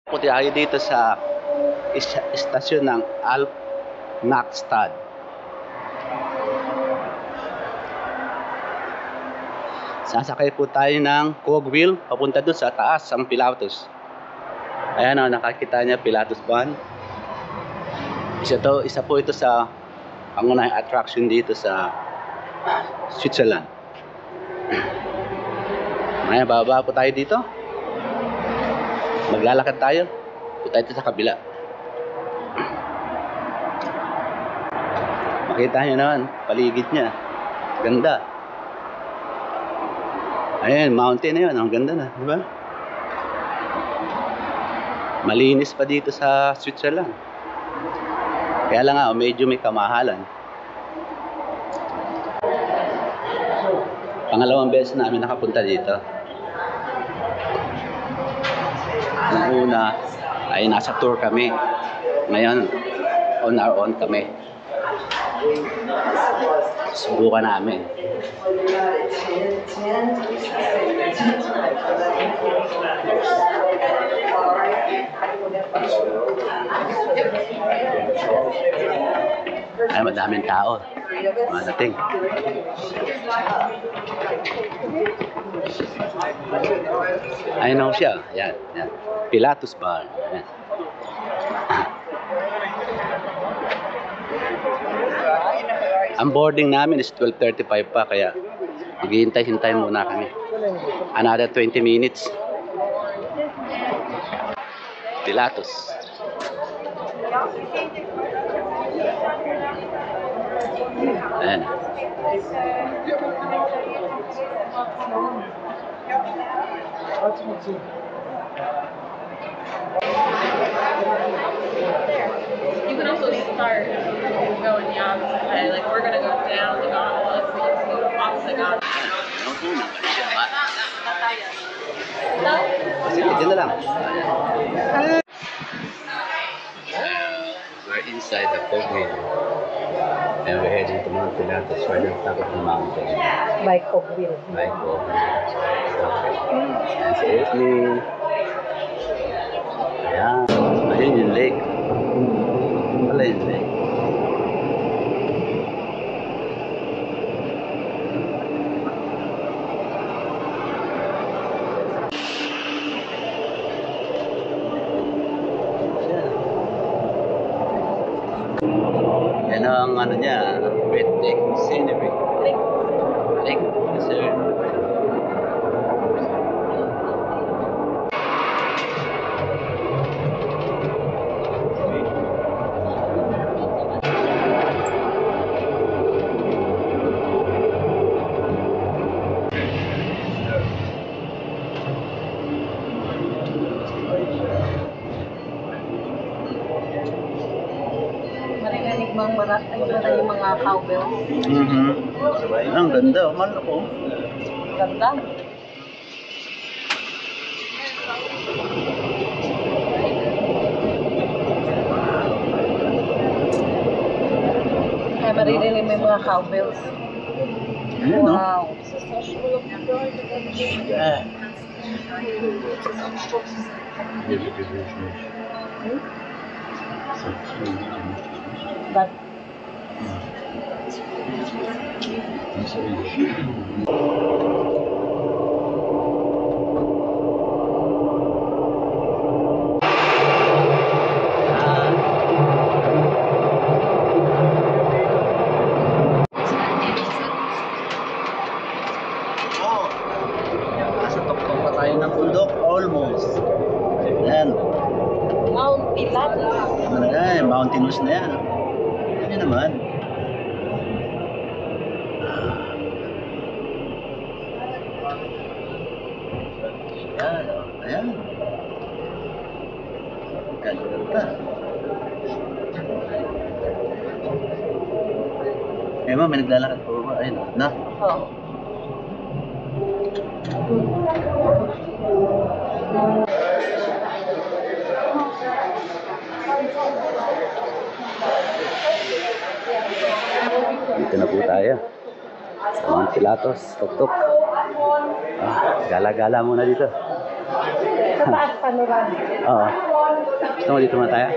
Puti tayo dito sa istasyon ng Alpnachstad. Sasakay po tayo ng cogwheel papunta doon sa taas, ang Pilatus. Ayan o, nakakita niya Pilatus Band. Isa po ito sa pangunahing attraction dito sa Switzerland. Ngayon, bababa po tayo dito. Maglalakad tayo. Punta tayo sa kabila. Makita nyo naman, paligid niya. Ganda. Ayan, mountain na yun. Ang ganda na, di ba? Malinis pa dito sa Switzerland. Kaya lang nga, medyo may kamahalan. Pangalawang beses namin nakapunta dito. Ang una ay nasa tour kami. Ngayon, on our own kami. Subukan namin. Ay, madaming tao. Madating. Ayun ako siya. Ayan, ayan. Pilatus Bar. Ayan. Ang boarding namin is 12:35 pa, kaya maghihintay-hintay muna kami. Another 20 minutes. Pilatus. Ayan. You can also start going the opposite way. Like we're gonna go down the gondola, so let's go opposite gondola. Sige, dyan na lang. We're inside the cogwheel. And we're heading to Mount Pilatus, right on top of the mountain. By cogwheel. By cogwheel. Okay. And here's me. Ayan. Ayun yung lake. Wala yung lake. Yan ang ano niya, breathtaking scenery. Lake, yes sir. Marinig yung mga cowbells. Ang ganda, mahal ako. Ganda. Kaya maririnig mo yung mga cowbells. Ayan, no? Wow. Yeah. But Nasa tuktok pa tayo ng bundok, almost. Ayan. Mount Pilatus. Ano na yan, mountainous na yan. Yan naman. Ayan, ayan. Ganda. Eh ma, may naglalakad pa ba? Ayun, na. Oh. Dito na po tayo. Sa Mount Pilatus, tuktok. Gala-gala muna dito. Sa taas panorama. Oo. Gusto mo dito muna tayo?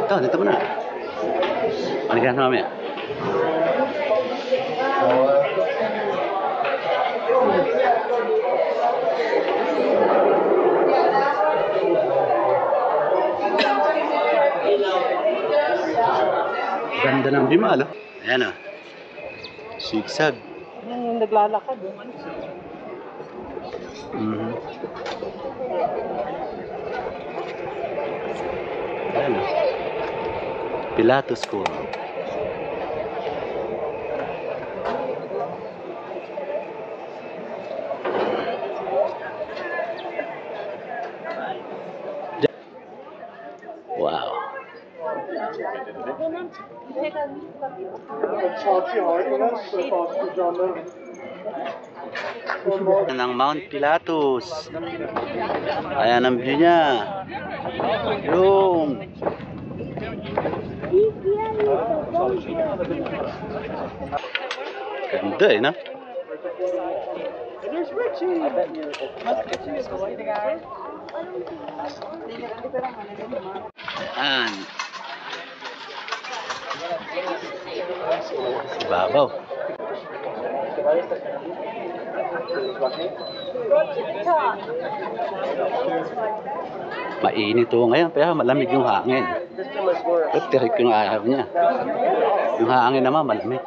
Ito, dito muna. Balikan sa mamaya. Ganda ng Bimal, oh. Ayan, oh. Sigsag. Yung naglalakad. Mhm. Ayan, oh. Pilatus School. Wow. Ng Mount Pilatus. Ayan ang view niya. Yung. Ganda eh, no? Ayan. Ibabaw. Mainit to ngayon, pero malamig yung hangin. Tirik yung araw niya. Yung hangin naman malamig.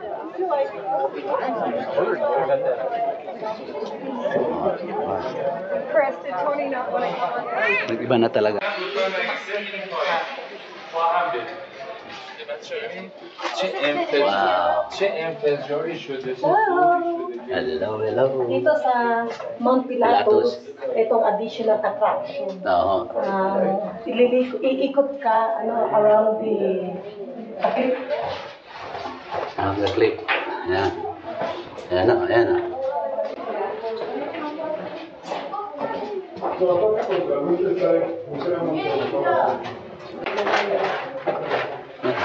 Nag-iba na talaga. Wow. Hello, hello. Dito sa Mount Pilatus, itong additional attraction. Oo. Iikot ka around the cliff. The clip. Ayan. Ayan o, ayan o.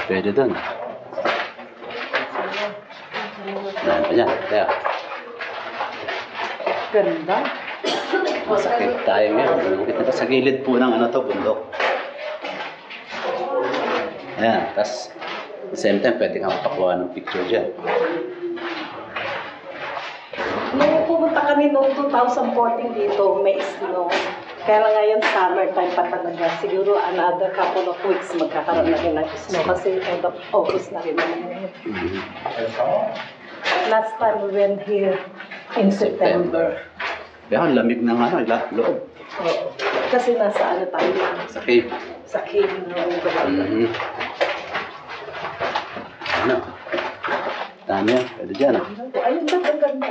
Pwede doon. Ayan pa dyan. Kaya. Ganda. Masakit tayo ngayon. Ito sa gilid po ng bundok. Ayan. Tapos, at the same time, pwede kang pakuha ng picture dyan. Nung pumunta kami noong 2014 dito, may snow. Kaya ngayon, summertime pa talaga. Siguro another couple of weeks magkakaroon na rin ng snow kasi end of August na rin naman ngayon. Last time we went here in September. Kaya ang lamig ng loob. Oo. Kasi nasa tayo? Sa cave. Sa cave ng Mhm. Ano? Dami yan. Pwede dyan ah. Ayun ba, ang ganda.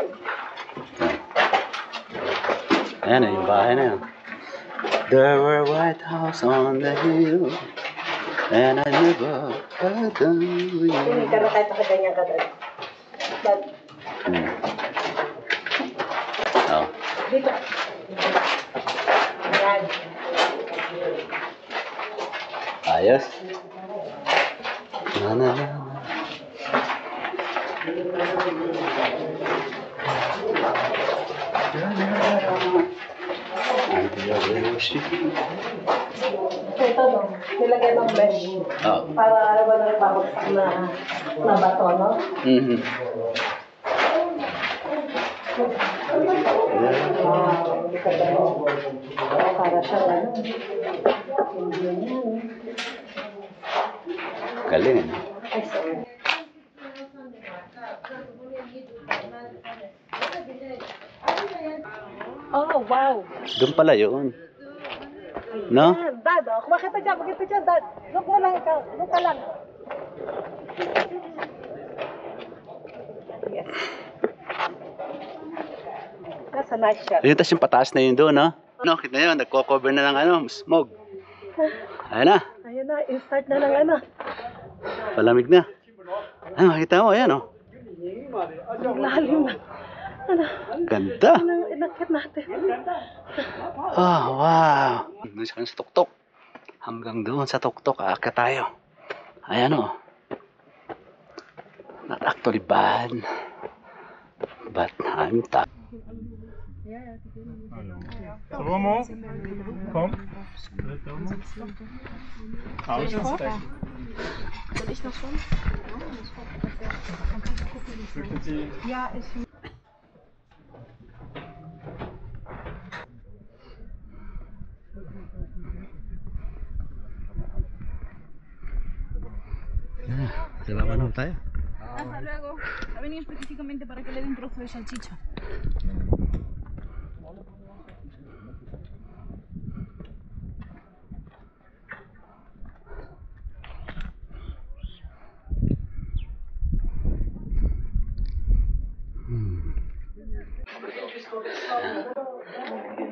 Ayan na, yung bahay na yan. There were white house on the hill, and I never felt the Hindi wind. ka na kahit nakaganyan ka doon. But, Oh. dito. Yan. Ayos. Na na na. Ito no, nilagay ng mesh. Oh. Para walang babagsak na bato, no? Mhm. Wow, hindi ka ba? Para siya Galing eh. Ay, sorry. Oh, wow. Doon pala yun. No? Dad, kumakita dyan, Dad. Look mo lang ikaw, look ka lang. Yes. That's a nice shot. Ayun, tas yung pataas na yun doon, no? No, kita nyo, nagko-cover na ng smoke. Ayan na, Ayun na, start na ng palamig na. Ay, makita mo, ayan oh. Ang lalim na. Ganda. Inakit natin. Oh, wow. Doon sa tuktok. Hanggang doon sa tuktok, aakyat tayo. Ayan oh. Not actually bad. But I'm tired. Ça va, maman? Komm. Außenstech. Soll ich noch schon? Ja, ich. Se va a tayo. Hasta luego. Ha venido específicamente para que le dé un trozo de salchicha.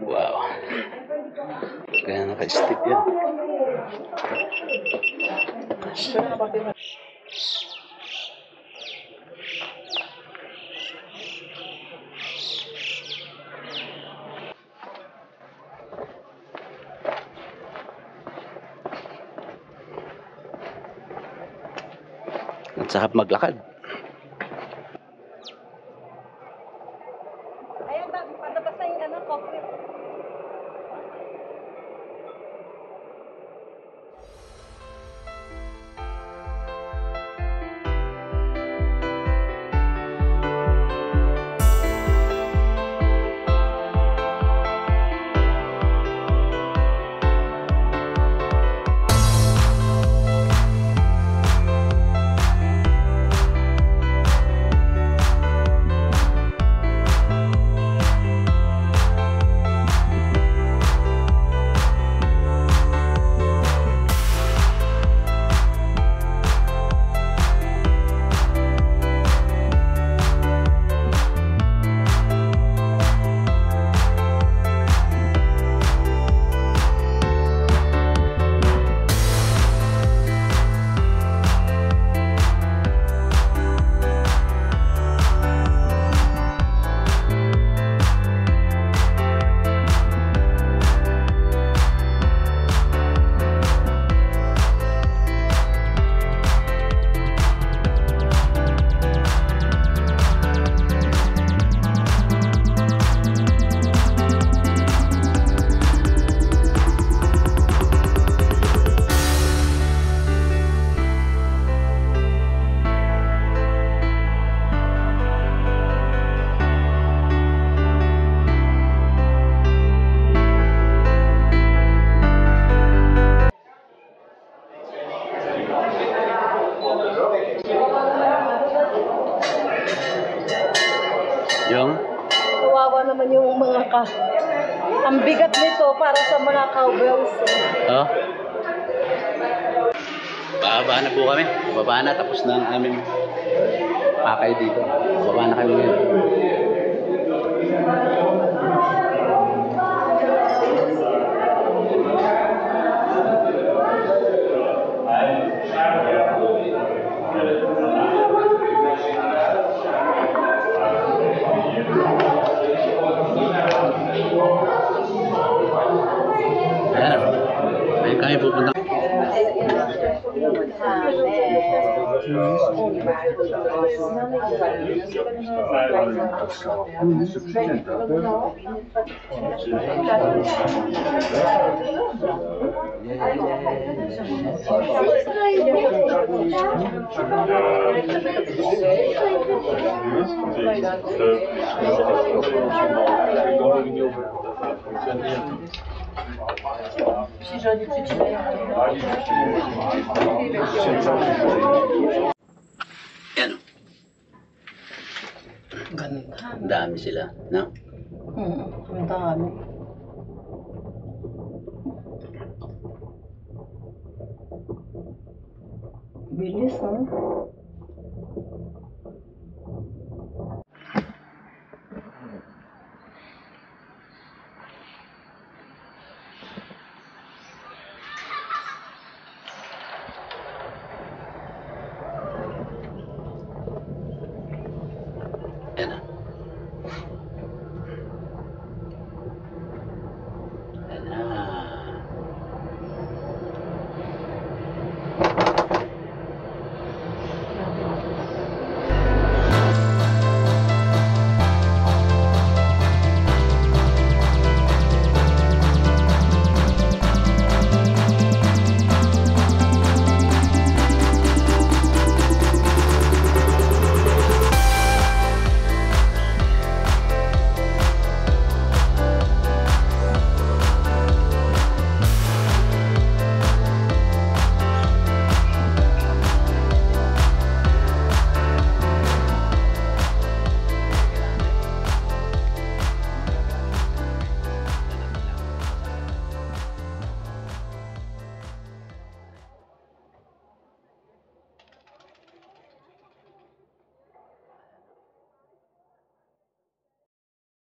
Wow. Kaya naka-stick yan. Ang sarap maglakad. Ayan ba, palabas na yung ano, cockpit. Yung? Kawawa naman yung mga ang bigat nito para sa mga cowbells. Oh. Bababa na po kami. Bababa na. Tapos na ang aming pakay dito. Bababa na kami ngayon. Ayan. Ayun kami pupunta. Yan. Ganda. Ang dami sila. No? Ang dami. Bilis, ha?